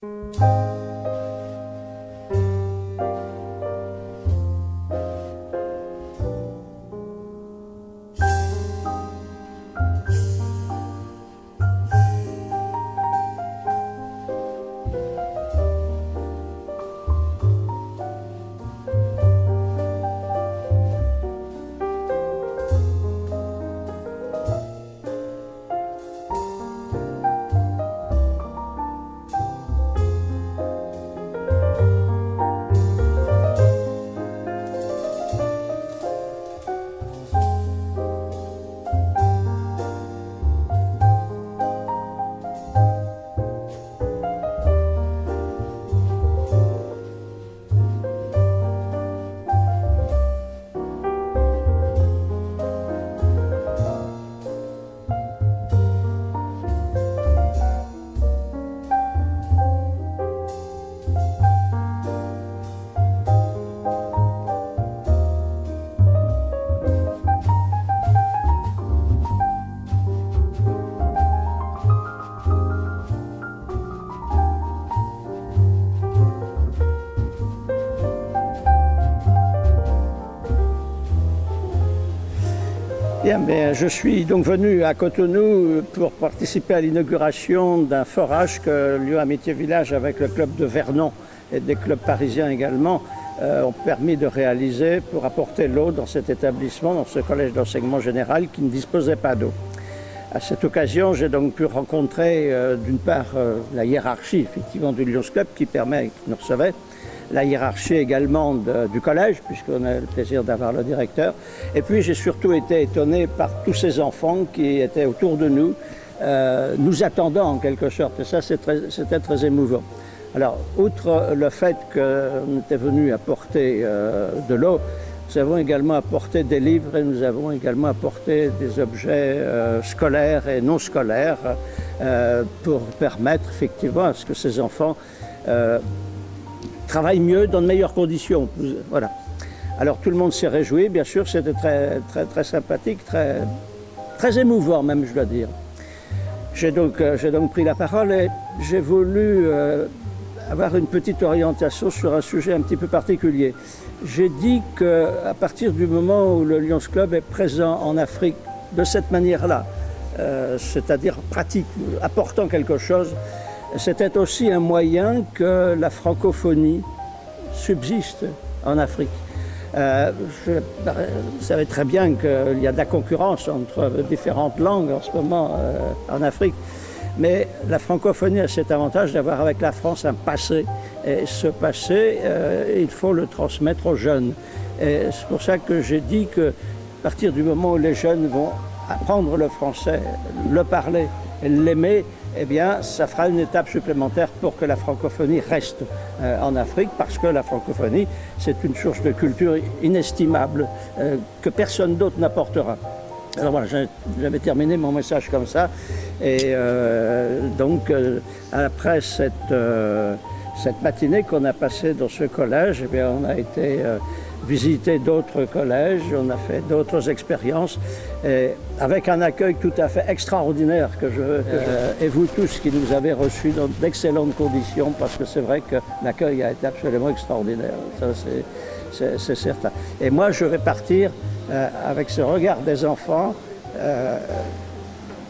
Bien, mais je suis donc venu à Cotonou pour participer à l'inauguration d'un forage que l'Union Amitié Village avec le club de Vernon et des clubs parisiens également ont permis de réaliser pour apporter l'eau dans cet établissement, dans ce collège d'enseignement général qui ne disposait pas d'eau. À cette occasion, j'ai donc pu rencontrer d'une part la hiérarchie effectivement du Lions Club qui nous recevait, la hiérarchie également du collège, puisqu'on a le plaisir d'avoir le directeur. Et puis j'ai surtout été étonné par tous ces enfants qui étaient autour de nous, nous attendant en quelque sorte. Et ça, c'était très émouvant. Alors, outre le fait qu'on était venu apporter de l'eau, nous avons également apporté des livres et nous avons également apporté des objets scolaires et non scolaires pour permettre effectivement à ce que ces enfants travaillent mieux dans de meilleures conditions. Voilà. Alors tout le monde s'est réjoui, bien sûr, c'était très sympathique, très émouvant même, je dois dire. J'ai donc pris la parole et j'ai voulu avoir une petite orientation sur un sujet un petit peu particulier. J'ai dit qu'à partir du moment où le Lions Club est présent en Afrique de cette manière-là, c'est-à-dire pratique, apportant quelque chose, c'était aussi un moyen que la francophonie subsiste en Afrique. Vous savez très bien qu'il y a de la concurrence entre différentes langues en ce moment en Afrique. Mais la francophonie a cet avantage d'avoir avec la France un passé. Et ce passé, il faut le transmettre aux jeunes. Et c'est pour ça que j'ai dit qu'à partir du moment où les jeunes vont apprendre le français, le parler et l'aimer, eh bien, ça fera une étape supplémentaire pour que la francophonie reste en Afrique, parce que la francophonie, c'est une source de culture inestimable que personne d'autre n'apportera. Alors voilà, j'avais terminé mon message comme ça, et donc après cette matinée qu'on a passée dans ce collège, eh bien, on a été visiter d'autres collèges, on a fait d'autres expériences, et avec un accueil tout à fait extraordinaire et vous tous qui nous avez reçus dans d'excellentes conditions, parce que c'est vrai que l'accueil a été absolument extraordinaire, ça c'est certain. Et moi je vais partir avec ce regard des enfants,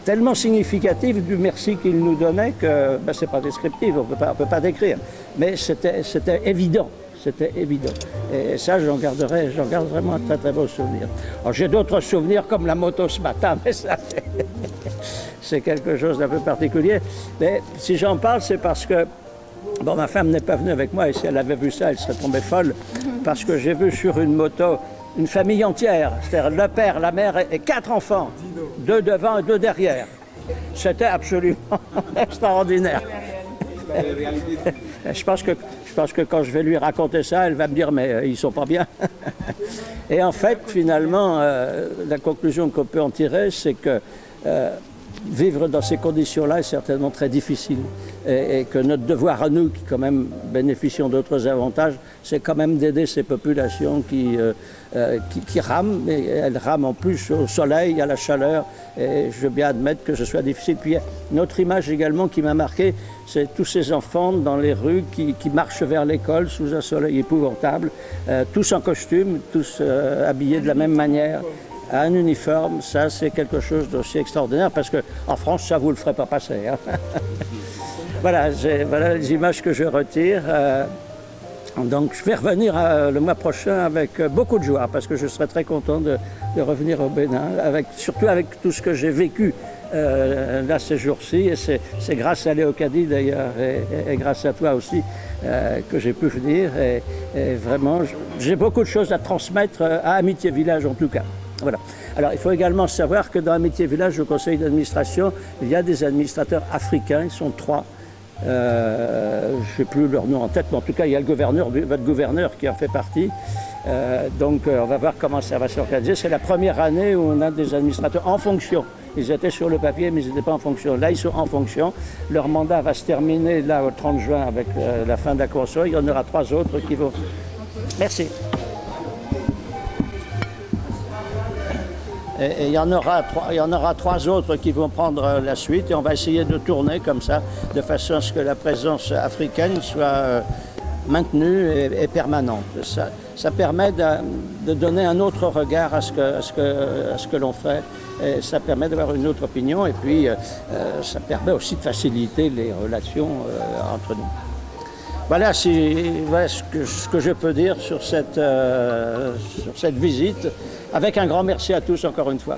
tellement significatif du merci qu'ils nous donnaient que ben, c'est pas descriptif, on peut pas décrire, mais c'était évident. C'était évident. Et ça, j'en garde vraiment un très beau souvenir. Alors, j'ai d'autres souvenirs comme la moto ce matin, mais ça, c'est quelque chose d'un peu particulier. Mais si j'en parle, c'est parce que bon, ma femme n'est pas venue avec moi, et si elle avait vu ça, elle serait tombée folle, parce que j'ai vu sur une moto une famille entière, c'est-à-dire le père, la mère et 4 enfants, 2 devant et 2 derrière. C'était absolument extraordinaire. Je pense que quand je vais lui raconter ça, elle va me dire mais ils sont pas bien. Et en fait, finalement, la conclusion qu'on peut en tirer, c'est que vivre dans ces conditions-là est certainement très difficile. Et que notre devoir à nous, qui quand même bénéficions d'autres avantages, c'est quand même d'aider ces populations qui rament, et elles rament en plus au soleil, à la chaleur, et je veux bien admettre que ce soit difficile. Puis il y a une autre image également qui m'a marqué, c'est tous ces enfants dans les rues qui marchent vers l'école sous un soleil épouvantable, tous en costume, tous habillés de la même manière, à un uniforme. Ça, c'est quelque chose d'aussi extraordinaire, parce qu'en France, ça, vous ne le ferez pas passer. Hein. Voilà les images que je retire. Donc je vais revenir le mois prochain avec beaucoup de joie, parce que je serai très content de revenir au Bénin, surtout avec tout ce que j'ai vécu là ces jours-ci. Et c'est grâce à Léo Cady d'ailleurs, et grâce à toi aussi, que j'ai pu venir. Et vraiment, j'ai beaucoup de choses à transmettre à Amitié Village en tout cas. Voilà. Alors il faut également savoir que dans Amitié Village, au conseil d'administration, il y a des administrateurs africains, ils sont 3. Je ne sais plus leur nom en tête, mais en tout cas il y a votre gouverneur qui en fait partie. Donc on va voir comment ça va s'organiser. C'est la première année où on a des administrateurs en fonction. Ils étaient sur le papier, mais ils n'étaient pas en fonction. Là, ils sont en fonction. Leur mandat va se terminer là au 30 juin avec la fin de la convention. Il y en aura 3 autres qui vont... Merci. Et il y en aura 3 autres qui vont prendre la suite, et on va essayer de tourner comme ça, de façon à ce que la présence africaine soit maintenue et permanente. Ça permet de donner un autre regard à ce que l'on fait, et ça permet d'avoir une autre opinion, et puis ça permet aussi de faciliter les relations entre nous. Voilà, ce que je peux dire sur cette visite, avec un grand merci à tous encore une fois.